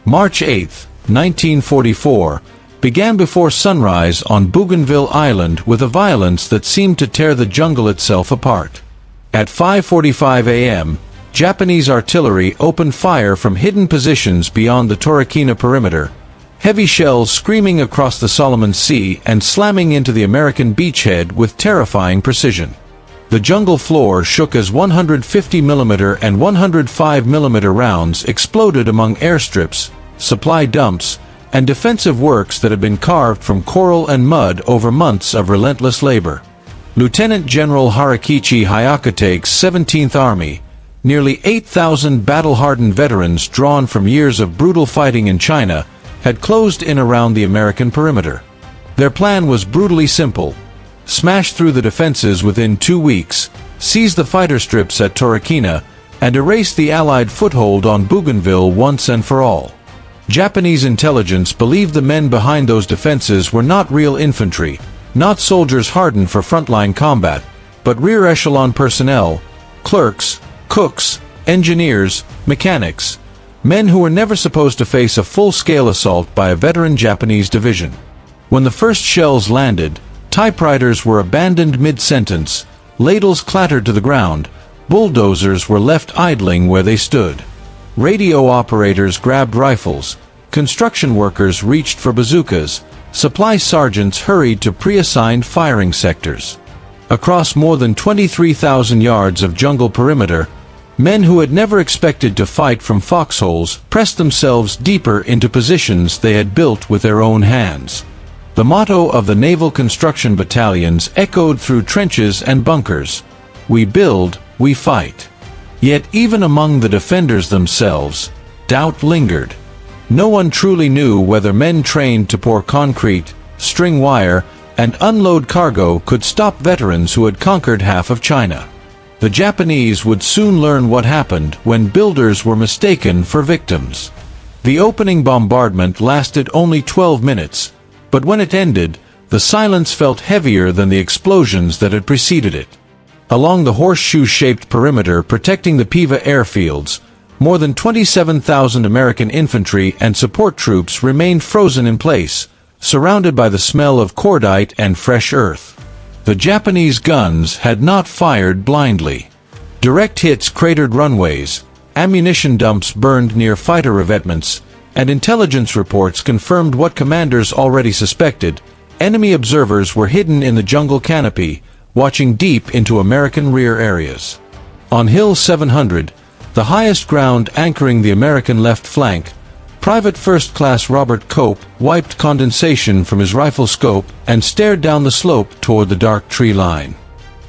March 8, 1944, began before sunrise on Bougainville Island with a violence that seemed to tear the jungle itself apart. At 5:45 a.m., Japanese artillery opened fire from hidden positions beyond the Torokina Perimeter, heavy shells screaming across the Solomon Sea and slamming into the American beachhead with terrifying precision. The jungle floor shook as 150mm and 105mm rounds exploded among airstrips, supply dumps, and defensive works that had been carved from coral and mud over months of relentless labor. Lieutenant General Harakichi Hayakate's 17th Army, nearly 8,000 battle-hardened veterans drawn from years of brutal fighting in China, had closed in around the American perimeter. Their plan was brutally simple: smash through the defenses within 2 weeks, seize the fighter strips at Torokina, and erase the Allied foothold on Bougainville once and for all. Japanese intelligence believed the men behind those defenses were not real infantry, not soldiers hardened for frontline combat, but rear-echelon personnel, clerks, cooks, engineers, mechanics, men who were never supposed to face a full-scale assault by a veteran Japanese division. When the first shells landed, typewriters were abandoned mid-sentence, ladles clattered to the ground, bulldozers were left idling where they stood. Radio operators grabbed rifles, construction workers reached for bazookas, supply sergeants hurried to pre-assigned firing sectors. Across more than 23,000 yards of jungle perimeter, men who had never expected to fight from foxholes pressed themselves deeper into positions they had built with their own hands. The motto of the naval construction battalions echoed through trenches and bunkers: "We build, we fight." Yet even among the defenders themselves, doubt lingered. No one truly knew whether men trained to pour concrete, string wire, and unload cargo could stop veterans who had conquered half of China. The Japanese would soon learn what happened when builders were mistaken for victims. The opening bombardment lasted only 12 minutes, but when it ended, the silence felt heavier than the explosions that had preceded it. Along the horseshoe-shaped perimeter protecting the Piva airfields, more than 27,000 American infantry and support troops remained frozen in place, surrounded by the smell of cordite and fresh earth. The Japanese guns had not fired blindly. Direct hits cratered runways, ammunition dumps burned near fighter revetments, and intelligence reports confirmed what commanders already suspected: enemy observers were hidden in the jungle canopy, watching deep into American rear areas. On Hill 700, the highest ground anchoring the American left flank, Private First Class Robert Cope wiped condensation from his rifle scope and stared down the slope toward the dark tree line.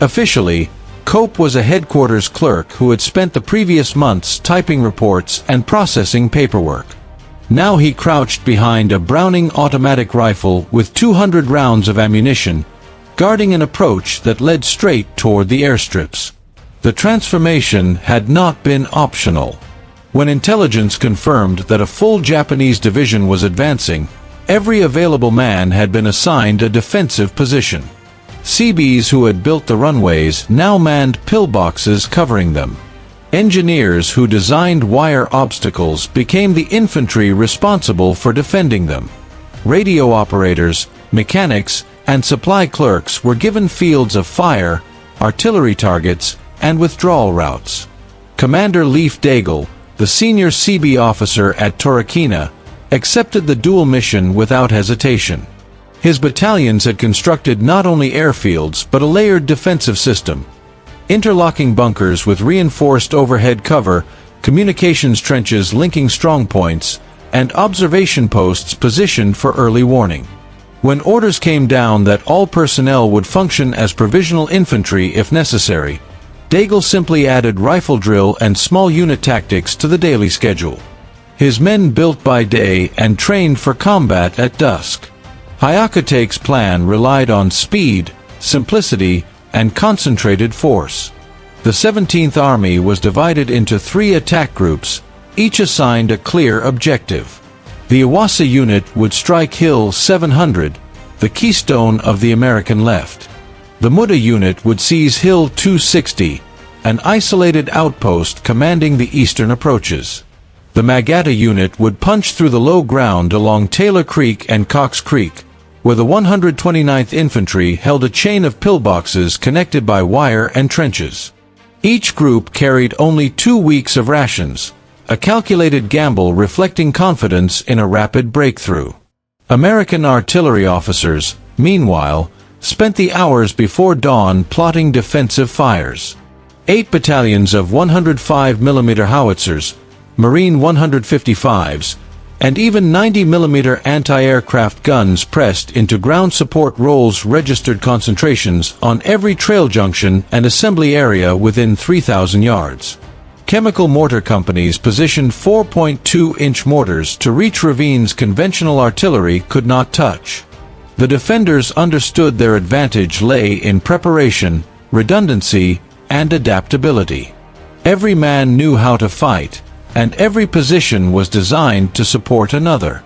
Officially, Cope was a headquarters clerk who had spent the previous months typing reports and processing paperwork. Now he crouched behind a Browning automatic rifle with 200 rounds of ammunition, guarding an approach that led straight toward the airstrips. The transformation had not been optional. When intelligence confirmed that a full Japanese division was advancing, every available man had been assigned a defensive position. Seabees who had built the runways now manned pillboxes covering them. Engineers who designed wire obstacles became the infantry responsible for defending them. Radio operators, mechanics, and supply clerks were given fields of fire, artillery targets, and withdrawal routes. Commander Leif Daigle, the senior Seabee officer at Torokina, accepted the dual mission without hesitation. His battalions had constructed not only airfields but a layered defensive system: interlocking bunkers with reinforced overhead cover, communications trenches linking strongpoints, and observation posts positioned for early warning. When orders came down that all personnel would function as provisional infantry if necessary, Daigle simply added rifle drill and small unit tactics to the daily schedule. His men built by day and trained for combat at dusk. Hayakate's plan relied on speed, simplicity, and concentrated force. The 17th Army was divided into 3 attack groups, each assigned a clear objective. The Iwasa unit would strike Hill 700, the keystone of the American left. The Muda unit would seize Hill 260, an isolated outpost commanding the eastern approaches. The Magata unit would punch through the low ground along Taylor Creek and Cox Creek, where the 129th Infantry held a chain of pillboxes connected by wire and trenches. Each group carried only 2 weeks of rations, a calculated gamble reflecting confidence in a rapid breakthrough. American artillery officers, meanwhile, spent the hours before dawn plotting defensive fires. 8 battalions of 105 mm howitzers, Marine 155s, and even 90 mm anti-aircraft guns pressed into ground support roles registered concentrations on every trail junction and assembly area within 3,000 yards. Chemical mortar companies positioned 4.2-inch mortars to reach ravines conventional artillery could not touch. The defenders understood their advantage lay in preparation, redundancy, and adaptability. Every man knew how to fight, and every position was designed to support another.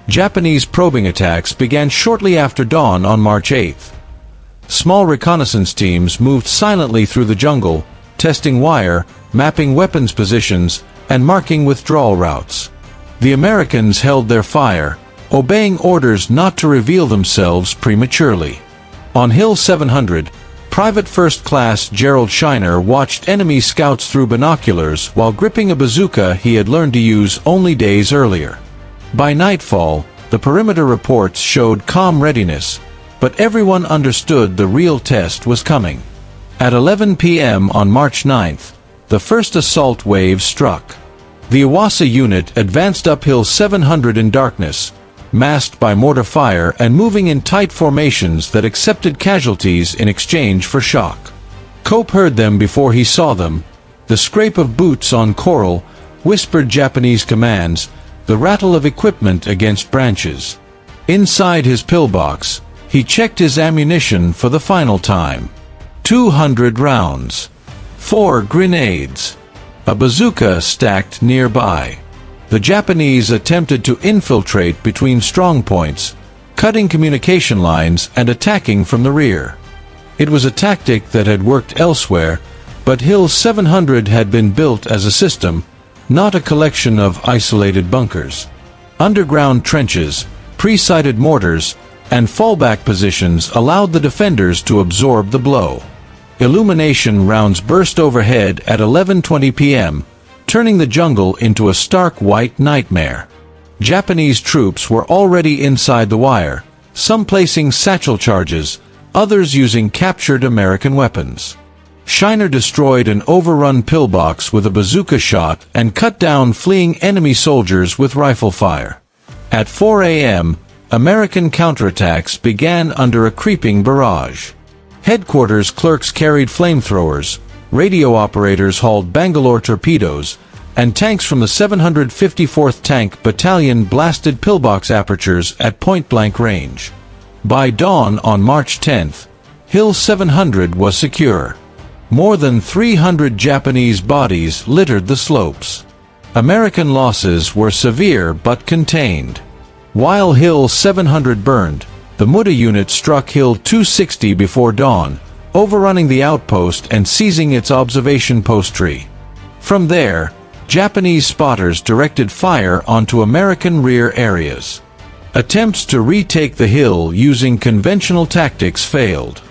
Japanese probing attacks began shortly after dawn on March 8th. Small reconnaissance teams moved silently through the jungle, testing wire, mapping weapons positions, and marking withdrawal routes. The Americans held their fire, obeying orders not to reveal themselves prematurely. On Hill 700, Private First Class Gerald Shiner watched enemy scouts through binoculars while gripping a bazooka he had learned to use only days earlier. By nightfall, the perimeter reports showed calm readiness, but everyone understood the real test was coming. At 11 p.m. on March 9th, the first assault wave struck. The Iwasa unit advanced up Hill 700 in darkness, masked by mortar fire and moving in tight formations that accepted casualties in exchange for shock. Cope heard them before he saw them, the scrape of boots on coral, whispered Japanese commands, the rattle of equipment against branches. Inside his pillbox, he checked his ammunition for the final time. 200 rounds. 4 grenades. A bazooka stacked nearby. The Japanese attempted to infiltrate between strongpoints, cutting communication lines and attacking from the rear. It was a tactic that had worked elsewhere, but Hill 700 had been built as a system, not a collection of isolated bunkers. Underground trenches, pre-sighted mortars, and fallback positions allowed the defenders to absorb the blow. Illumination rounds burst overhead at 11:20 p.m., turning the jungle into a stark white nightmare. Japanese troops were already inside the wire, some placing satchel charges, others using captured American weapons. Shiner destroyed an overrun pillbox with a bazooka shot and cut down fleeing enemy soldiers with rifle fire. At 4 a.m., American counterattacks began under a creeping barrage. Headquarters clerks carried flamethrowers, radio operators hauled Bangalore torpedoes, and tanks from the 754th Tank Battalion blasted pillbox apertures at point-blank range. By dawn on March 10th, Hill 700 was secure. More than 300 Japanese bodies littered the slopes. American losses were severe but contained. While Hill 700 burned, the Muda unit struck Hill 260 before dawn, overrunning the outpost and seizing its observation post tree. From there, Japanese spotters directed fire onto American rear areas. Attempts to retake the hill using conventional tactics failed.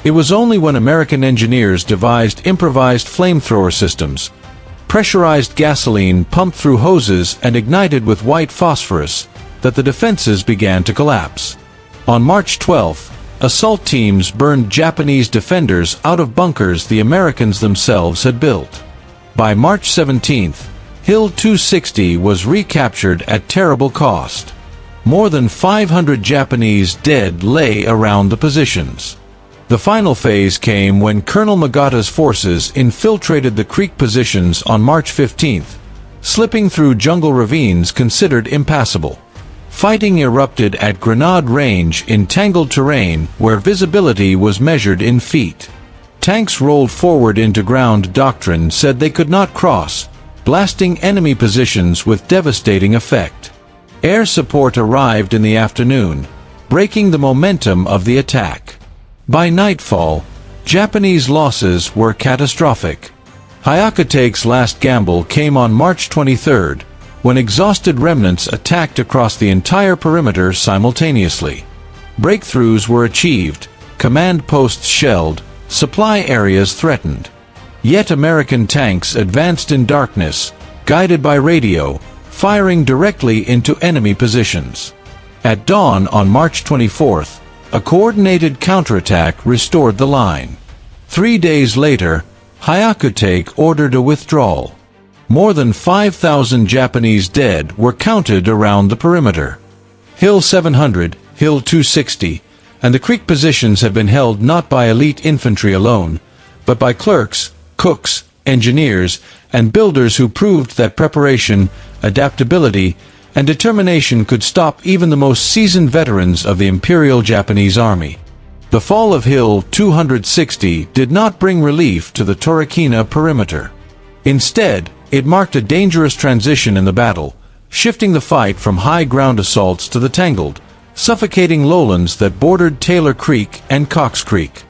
It was only when American engineers devised improvised flamethrower systems, pressurized gasoline pumped through hoses and ignited with white phosphorus, that the defenses began to collapse. On March 12th, assault teams burned Japanese defenders out of bunkers the Americans themselves had built. By March 17th, Hill 260 was recaptured at terrible cost. More than 500 Japanese dead lay around the positions. The final phase came when Colonel Magata's forces infiltrated the creek positions on March 15th, slipping through jungle ravines considered impassable. Fighting erupted at Grenade Range in tangled terrain where visibility was measured in feet. Tanks rolled forward into ground doctrine said they could not cross, blasting enemy positions with devastating effect. Air support arrived in the afternoon, breaking the momentum of the attack. By nightfall, Japanese losses were catastrophic. Hyakutake's last gamble came on March 23rd, when exhausted remnants attacked across the entire perimeter simultaneously. Breakthroughs were achieved, command posts shelled, supply areas threatened. Yet American tanks advanced in darkness, guided by radio, firing directly into enemy positions. At dawn on March 24th, a coordinated counterattack restored the line. 3 days later, Hyakutake ordered a withdrawal. More than 5,000 Japanese dead were counted around the perimeter. Hill 700, Hill 260, and the creek positions have been held not by elite infantry alone, but by clerks, cooks, engineers, and builders who proved that preparation, adaptability, and determination could stop even the most seasoned veterans of the Imperial Japanese Army. The fall of Hill 260 did not bring relief to the Torokina Perimeter. Instead, it marked a dangerous transition in the battle, shifting the fight from high-ground assaults to the tangled, suffocating lowlands that bordered Taylor Creek and Cox Creek.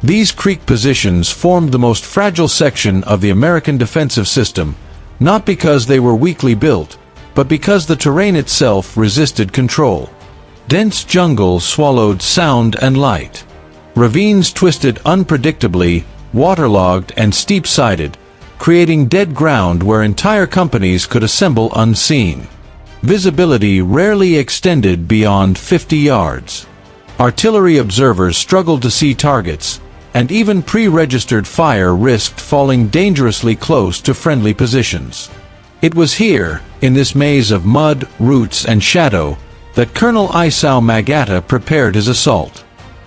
These creek positions formed the most fragile section of the American defensive system, not because they were weakly built, but because the terrain itself resisted control. Dense jungle swallowed sound and light. Ravines twisted unpredictably, waterlogged and steep-sided, creating dead ground where entire companies could assemble unseen. Visibility rarely extended beyond 50 yards. Artillery observers struggled to see targets, and even pre-registered fire risked falling dangerously close to friendly positions. It was here, in this maze of mud, roots, and shadow, that Colonel Isao Magata prepared his assault.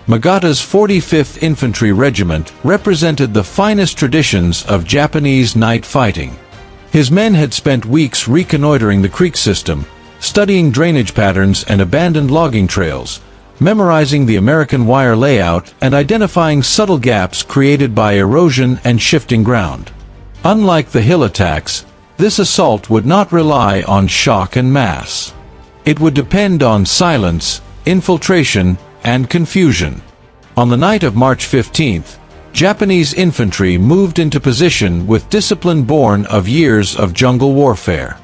Magata's 45th Infantry Regiment represented the finest traditions of Japanese night fighting. His men had spent weeks reconnoitering the creek system, studying drainage patterns and abandoned logging trails, memorizing the American wire layout and identifying subtle gaps created by erosion and shifting ground. Unlike the hill attacks, this assault would not rely on shock and mass. It would depend on silence, infiltration, and confusion. On the night of March 15th, Japanese infantry moved into position with discipline born of years of jungle warfare.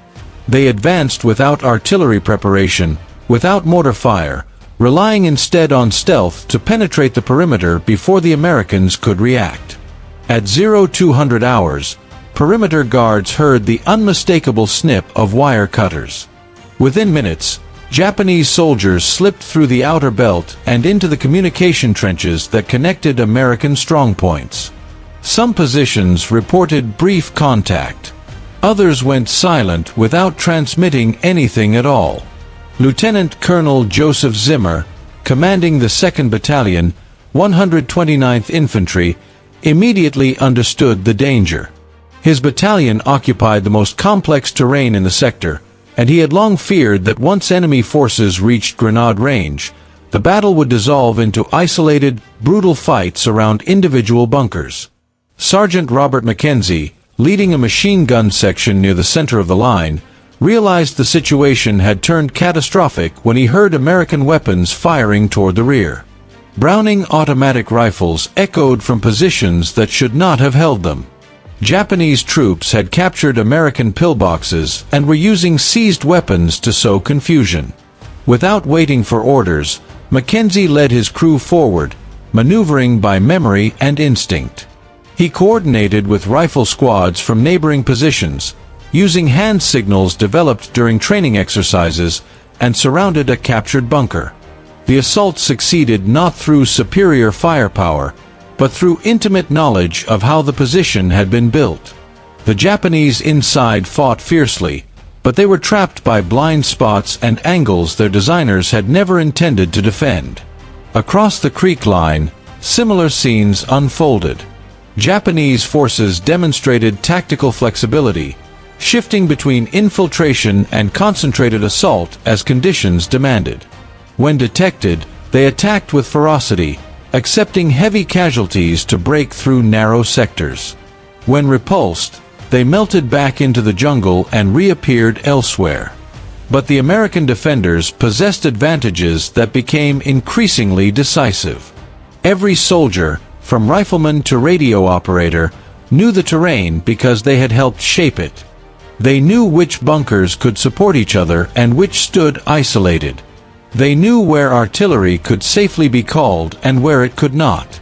They advanced without artillery preparation, without mortar fire, relying instead on stealth to penetrate the perimeter before the Americans could react. At 0200 hours, perimeter guards heard the unmistakable snip of wire cutters. Within minutes, Japanese soldiers slipped through the outer belt and into the communication trenches that connected American strongpoints. Some positions reported brief contact. Others went silent without transmitting anything at all. Lieutenant Colonel Joseph Zimmer, commanding the 2nd Battalion, 129th Infantry, immediately understood the danger. His battalion occupied the most complex terrain in the sector, and he had long feared that once enemy forces reached grenade range, the battle would dissolve into isolated, brutal fights around individual bunkers. Sergeant Robert Mackenzie, leading a machine gun section near the center of the line, realized the situation had turned catastrophic when he heard American weapons firing toward the rear. Browning automatic rifles echoed from positions that should not have held them. Japanese troops had captured American pillboxes and were using seized weapons to sow confusion. Without waiting for orders, Mackenzie led his crew forward, maneuvering by memory and instinct. He coordinated with rifle squads from neighboring positions, using hand signals developed during training exercises, and surrounded a captured bunker. The assault succeeded not through superior firepower, but through intimate knowledge of how the position had been built. The Japanese inside fought fiercely, but they were trapped by blind spots and angles their designers had never intended to defend. Across the creek line, similar scenes unfolded. Japanese forces demonstrated tactical flexibility, shifting between infiltration and concentrated assault as conditions demanded. When detected, they attacked with ferocity, accepting heavy casualties to break through narrow sectors. When repulsed, they melted back into the jungle and reappeared elsewhere. But the American defenders possessed advantages that became increasingly decisive. Every soldier, from rifleman to radio operator, knew the terrain because they had helped shape it. They knew which bunkers could support each other and which stood isolated. They knew where artillery could safely be called and where it could not.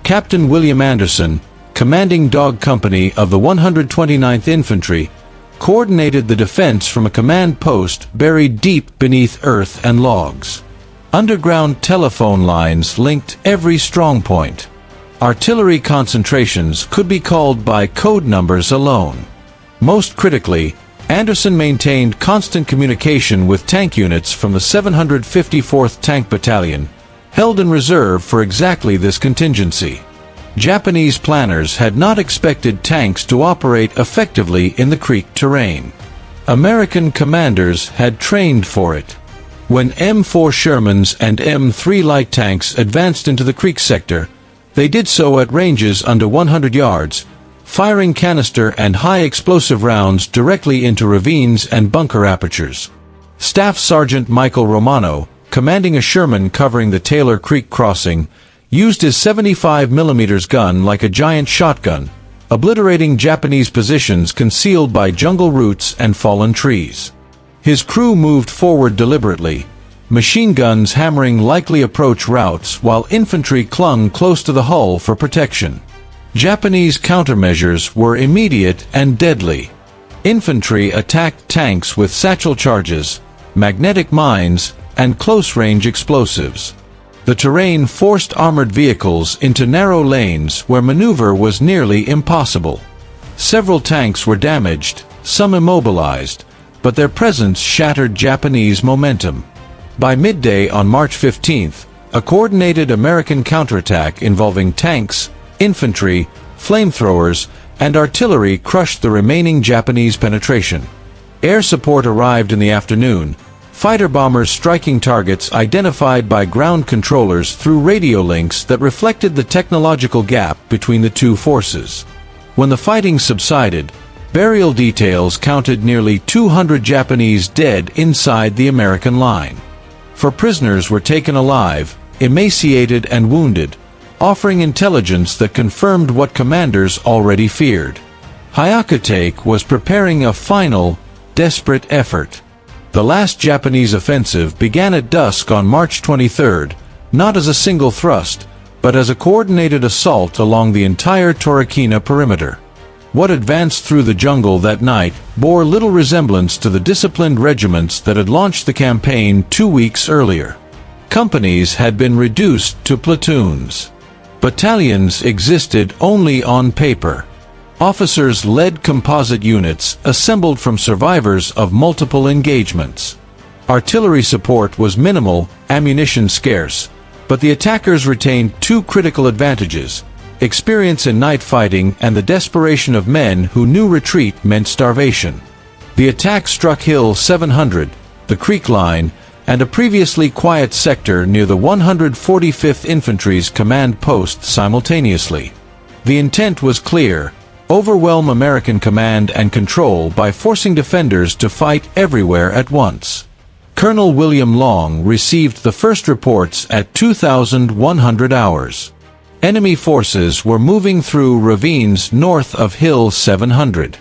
Captain William Anderson, commanding Dog Company of the 129th Infantry, coordinated the defense from a command post buried deep beneath earth and logs. Underground telephone lines linked every strong point. Artillery concentrations could be called by code numbers alone. Most critically, Anderson maintained constant communication with tank units from the 754th Tank Battalion, held in reserve for exactly this contingency. Japanese planners had not expected tanks to operate effectively in the creek terrain. American commanders had trained for it. When M4 Shermans and M3 light tanks advanced into the creek sector, they did so at ranges under 100 yards, firing canister and high-explosive rounds directly into ravines and bunker apertures. Staff Sergeant Michael Romano, commanding a Sherman covering the Taylor Creek crossing, used his 75mm gun like a giant shotgun, obliterating Japanese positions concealed by jungle roots and fallen trees. His crew moved forward deliberately, machine guns hammering likely approach routes while infantry clung close to the hull for protection. Japanese countermeasures were immediate and deadly. Infantry attacked tanks with satchel charges, magnetic mines, and close-range explosives. The terrain forced armored vehicles into narrow lanes where maneuver was nearly impossible. Several tanks were damaged, some immobilized, but their presence shattered Japanese momentum. By midday on March 15th, a coordinated American counterattack involving tanks, infantry, flamethrowers, and artillery crushed the remaining Japanese penetration. Air support arrived in the afternoon, fighter bombers striking targets identified by ground controllers through radio links that reflected the technological gap between the two forces. When the fighting subsided, burial details counted nearly 200 Japanese dead inside the American line. 4 prisoners were taken alive, emaciated and wounded, offering intelligence that confirmed what commanders already feared. Hyakutake was preparing a final, desperate effort. The last Japanese offensive began at dusk on March 23rd, not as a single thrust, but as a coordinated assault along the entire Torokina Perimeter. What advanced through the jungle that night bore little resemblance to the disciplined regiments that had launched the campaign 2 weeks earlier. Companies had been reduced to platoons. Battalions existed only on paper. Officers led composite units assembled from survivors of multiple engagements. Artillery support was minimal, ammunition scarce, but the attackers retained 2 critical advantages: experience in night fighting and the desperation of men who knew retreat meant starvation. The attack struck Hill 700, the Creek Line, and a previously quiet sector near the 145th Infantry's command post simultaneously. The intent was clear: overwhelm American command and control by forcing defenders to fight everywhere at once. Colonel William Long received the first reports at 2,100 hours. Enemy forces were moving through ravines north of Hill 700.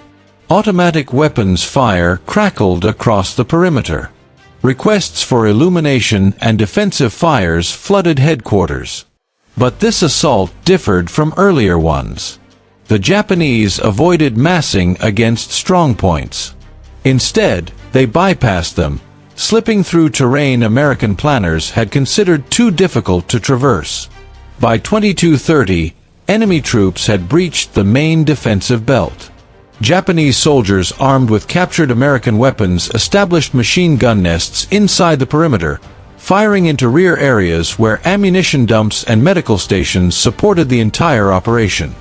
Automatic weapons fire crackled across the perimeter. Requests for illumination and defensive fires flooded headquarters. But this assault differed from earlier ones. The Japanese avoided massing against strongpoints. Instead, they bypassed them, slipping through terrain American planners had considered too difficult to traverse. By 22:30, enemy troops had breached the main defensive belt. Japanese soldiers armed with captured American weapons established machine gun nests inside the perimeter, firing into rear areas where ammunition dumps and medical stations supported the entire operation.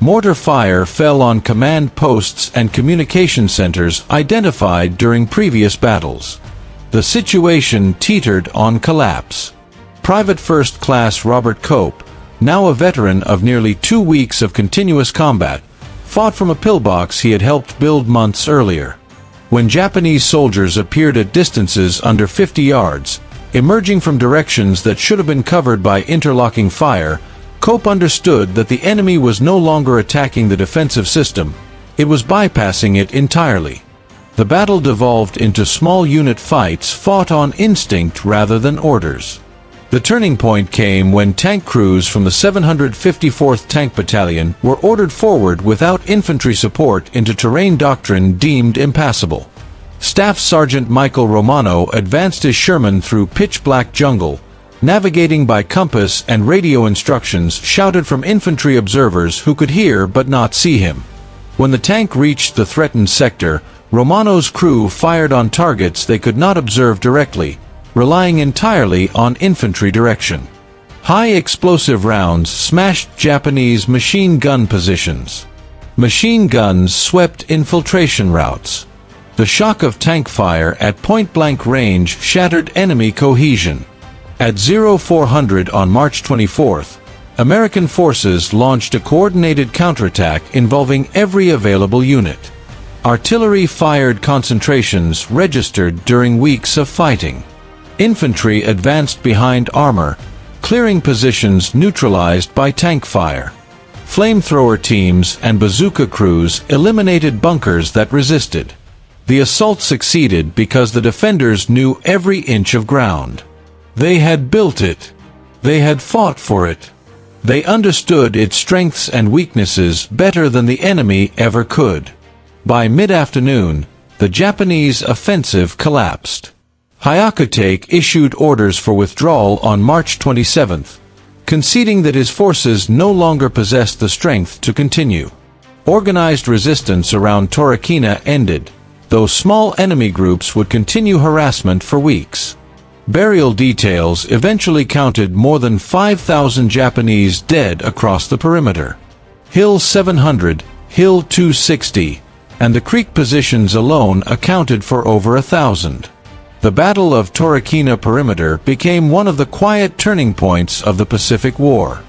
Mortar fire fell on command posts and communication centers identified during previous battles. The situation teetered on collapse. Private First Class Robert Cope, now a veteran of nearly 2 weeks of continuous combat, fought from a pillbox he had helped build months earlier. When Japanese soldiers appeared at distances under 50 yards, emerging from directions that should have been covered by interlocking fire, Cope understood that the enemy was no longer attacking the defensive system, it was bypassing it entirely. The battle devolved into small unit fights fought on instinct rather than orders. The turning point came when tank crews from the 754th Tank Battalion were ordered forward without infantry support into terrain doctrine deemed impassable. Staff Sergeant Michael Romano advanced his Sherman through pitch-black jungle, navigating by compass and radio instructions shouted from infantry observers who could hear but not see him. When the tank reached the threatened sector, Romano's crew fired on targets they could not observe directly, relying entirely on infantry direction. High explosive rounds smashed Japanese machine gun positions. Machine guns swept infiltration routes. The shock of tank fire at point-blank range shattered enemy cohesion. At 0400 on March 24th, American forces launched a coordinated counterattack involving every available unit. Artillery-fired concentrations registered during weeks of fighting. Infantry advanced behind armor, clearing positions neutralized by tank fire. Flamethrower teams and bazooka crews eliminated bunkers that resisted. The assault succeeded because the defenders knew every inch of ground. They had built it. They had fought for it. They understood its strengths and weaknesses better than the enemy ever could. By mid-afternoon, the Japanese offensive collapsed. Hyakutake issued orders for withdrawal on March 27, conceding that his forces no longer possessed the strength to continue. Organized resistance around Torokina ended, though small enemy groups would continue harassment for weeks. Burial details eventually counted more than 5,000 Japanese dead across the perimeter. Hill 700, Hill 260, and the creek positions alone accounted for over 1,000. The Battle of Torokina Perimeter became one of the quiet turning points of the Pacific War.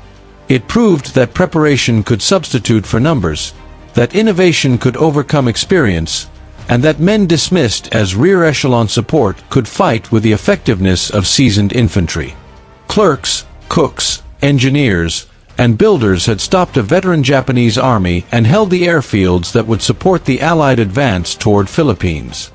It proved that preparation could substitute for numbers, that innovation could overcome experience, and that men dismissed as rear-echelon support could fight with the effectiveness of seasoned infantry. Clerks, cooks, engineers, and builders had stopped a veteran Japanese army and held the airfields that would support the Allied advance toward Philippines.